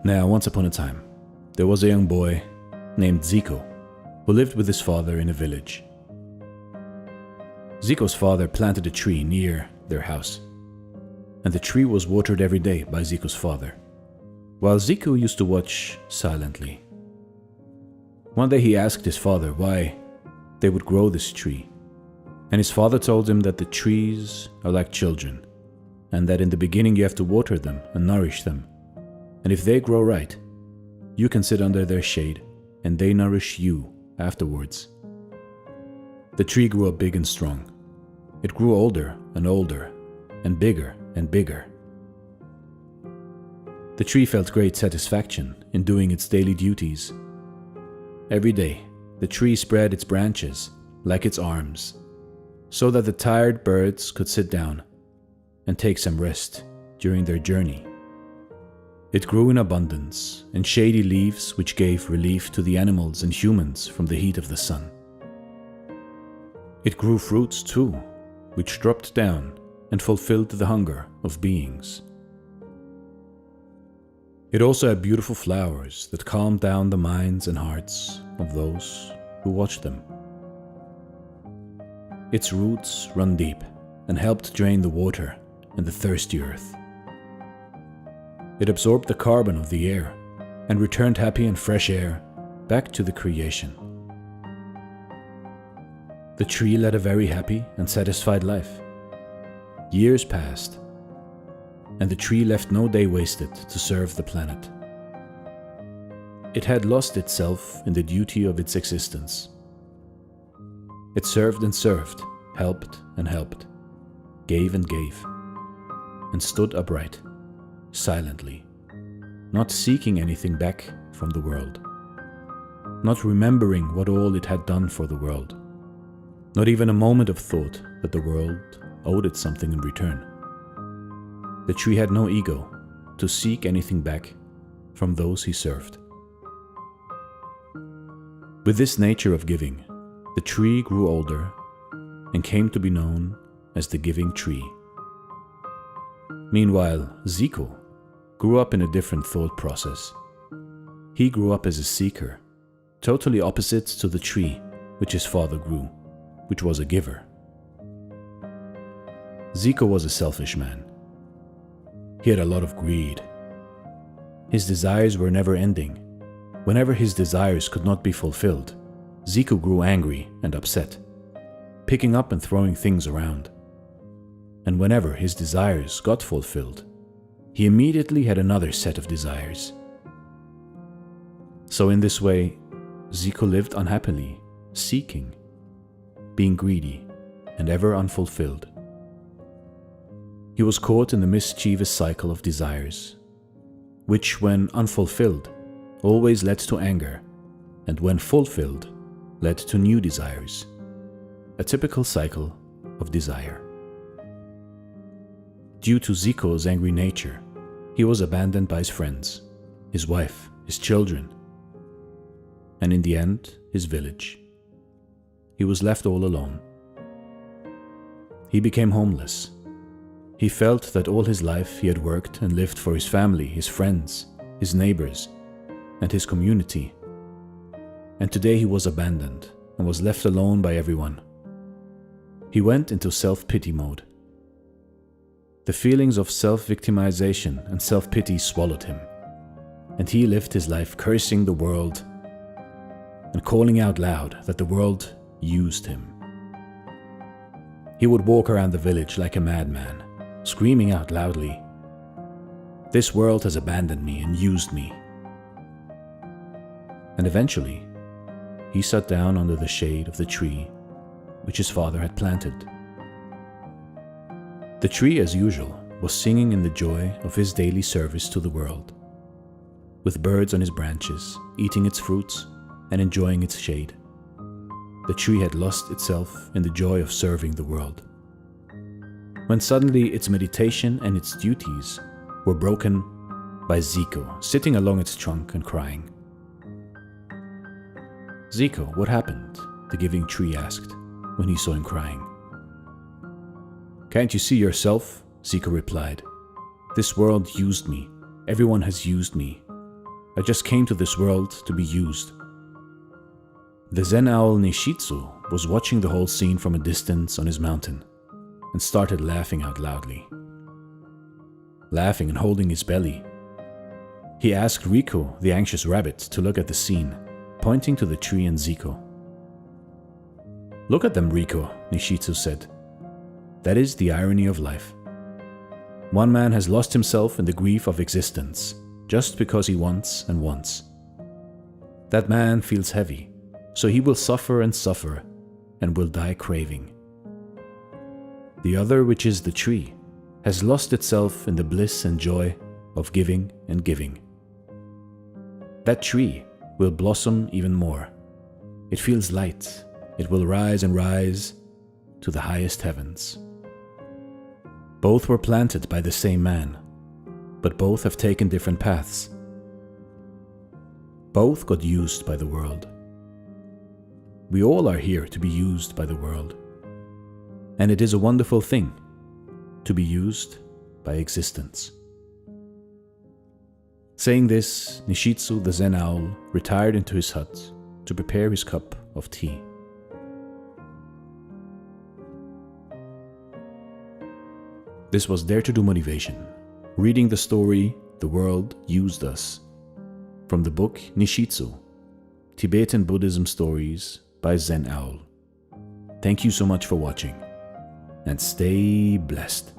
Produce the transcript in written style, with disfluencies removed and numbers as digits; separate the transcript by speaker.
Speaker 1: Now, once upon a time, there was a young boy named Zico who lived with his father in a village. Zico's father planted a tree near their house, and the tree was watered every day by Zico's father, while Zico used to watch silently. One day he asked his father why they would grow this tree, and his father told him that the trees are like children, and that in the beginning you have to water them and nourish them, and if they grow right, you can sit under their shade and they nourish you afterwards. The tree grew up big and strong. It grew older and older and bigger and bigger. The tree felt great satisfaction in doing its daily duties. Every day, the tree spread its branches like its arms, so that the tired birds could sit down and take some rest during their journey. It grew in abundance and shady leaves which gave relief to the animals and humans from the heat of the sun. It grew fruits too, which dropped down and fulfilled the hunger of beings. It also had beautiful flowers that calmed down the minds and hearts of those who watched them. Its roots run deep and helped drain the water and the thirsty earth. It absorbed the carbon of the air and returned happy and fresh air back to the creation. The tree led a very happy and satisfied life. Years passed, and the tree left no day wasted to serve the planet. It had lost itself in the duty of its existence. It served and served, helped and helped, gave and gave, and stood upright, silently, not seeking anything back from the world, not remembering what all it had done for the world, not even a moment of thought that the world owed it something in return. The tree had no ego to seek anything back from those he served. With this nature of giving, the tree grew older and came to be known as the giving tree. Meanwhile, Zico grew up in a different thought process. He grew up as a seeker, totally opposite to the tree which his father grew, which was a giver. Zico was a selfish man. He had a lot of greed. His desires were never ending. Whenever his desires could not be fulfilled, Zico grew angry and upset, picking up and throwing things around. And whenever his desires got fulfilled, he immediately had another set of desires. So in this way, Zico lived unhappily, seeking, being greedy, and ever unfulfilled. He was caught in the mischievous cycle of desires, which, when unfulfilled, always led to anger, and when fulfilled, led to new desires. A typical cycle of desire. Due to Zico's angry nature, he was abandoned by his friends, his wife, his children, and in the end, his village. He was left all alone. He became homeless. He felt that all his life he had worked and lived for his family, his friends, his neighbors, and his community. And today he was abandoned and was left alone by everyone. He went into self-pity mode. The feelings of self-victimization and self-pity swallowed him, and he lived his life cursing the world and calling out loud that the world used him. He would walk around the village like a madman, screaming out loudly, "This world has abandoned me and used me." And eventually, he sat down under the shade of the tree which his father had planted. The tree, as usual, was singing in the joy of his daily service to the world, with birds on his branches, eating its fruits and enjoying its shade. The tree had lost itself in the joy of serving the world, when suddenly its meditation and its duties were broken by Zico, sitting along its trunk and crying. "Zico, what happened?" the giving tree asked when he saw him crying. "Can't you see yourself?" Zico replied. "This world used me. Everyone has used me. I just came to this world to be used. The Zen owl Nishitsu was watching the whole scene from a distance on his mountain and started laughing out loudly. Laughing and holding his belly. He asked Riko, the anxious rabbit, to look at the scene, pointing to the tree and Ziko. "Look at them, Riko," Nishitsu said. "That is the irony of life. One man has lost himself in the grief of existence just because he wants and wants. That man feels heavy, so he will suffer and will die craving. The other, which is the tree, has lost itself in the bliss and joy of giving and giving. That tree will blossom even more. It feels light. It will rise and rise to the highest heavens. Both were planted by the same man, but both have taken different paths. Both got used by the world. We all are here to be used by the world. And it is a wonderful thing to be used by existence." Saying this, Nishitsu the Zen owl retired into his hut to prepare his cup of tea. This was Dare to Do Motivation, reading the story The World Used Us, from the book Nishitsu, Tibetan Buddhism Stories by Zen Owl. Thank you so much for watching, and stay blessed.